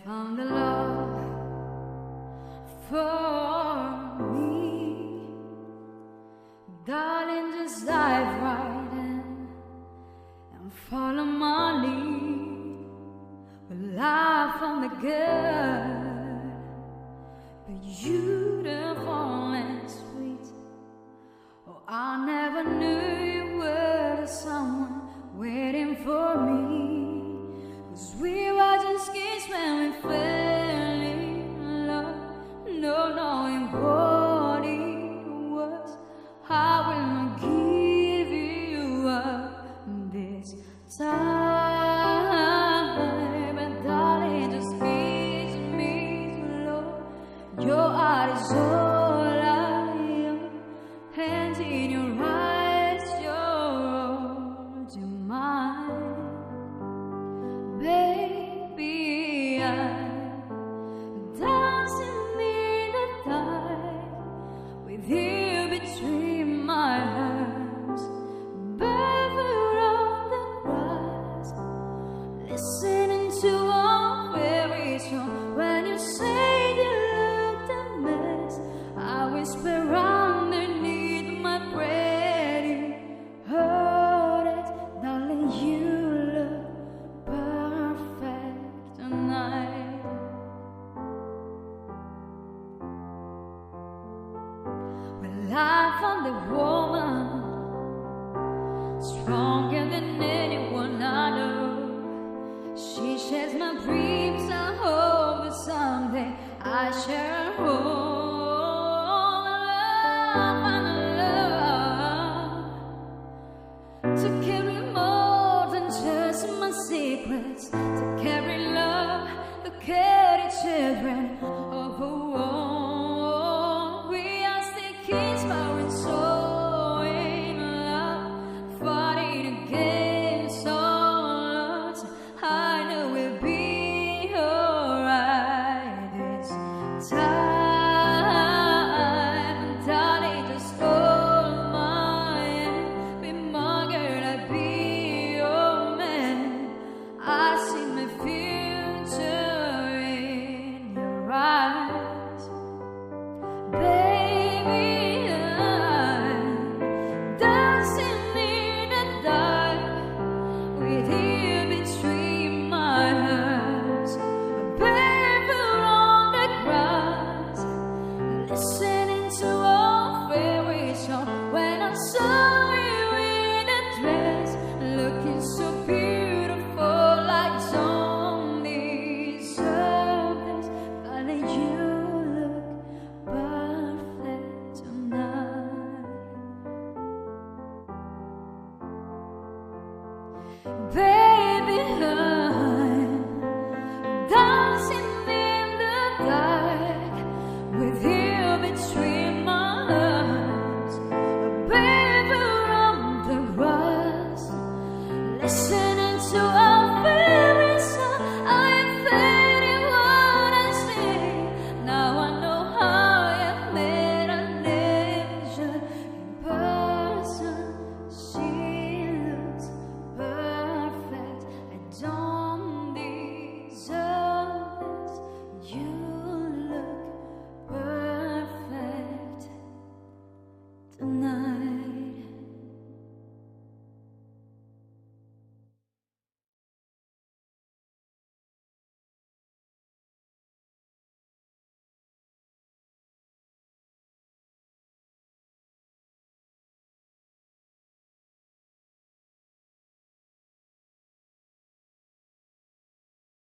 found a love for me. Darling, just dive right in and follow my lead. Well, I found the good, beautiful and sweet. Oh, I never knew you were someone waiting for me. 'Cause we were just kids when we fell in love, no knowing what it was. I will not give you up this time. And darling, just kiss me slow. Your heart is all I am, hands in your eyes, yours to mine. Baby, I'm dancing in the dark with you between my arms, barefoot on the grass, listening to our fairy song. When you say you looked a mess, I whisper underneath my breath, you heard it, darling, you look perfect tonight. Well, I found a woman stronger than anyone I know. She shares my dreams. I hope that someday I share her home. Love and love to carry more than just my secrets, to carry love, to carry children of a world. We are still kids, but we're so in love, fighting against all odds. I know we'll be alright this time. Darling, just hold my hand. Be my girl, I'll be your man. I see my future in your eyes. Baby, I'm dancing in the dark with you between my hands, barefoot on the grass, listening to our fairy song. When I saw you in a dress, looking so beautiful like on the surface, darling, you look perfect tonight. Baby,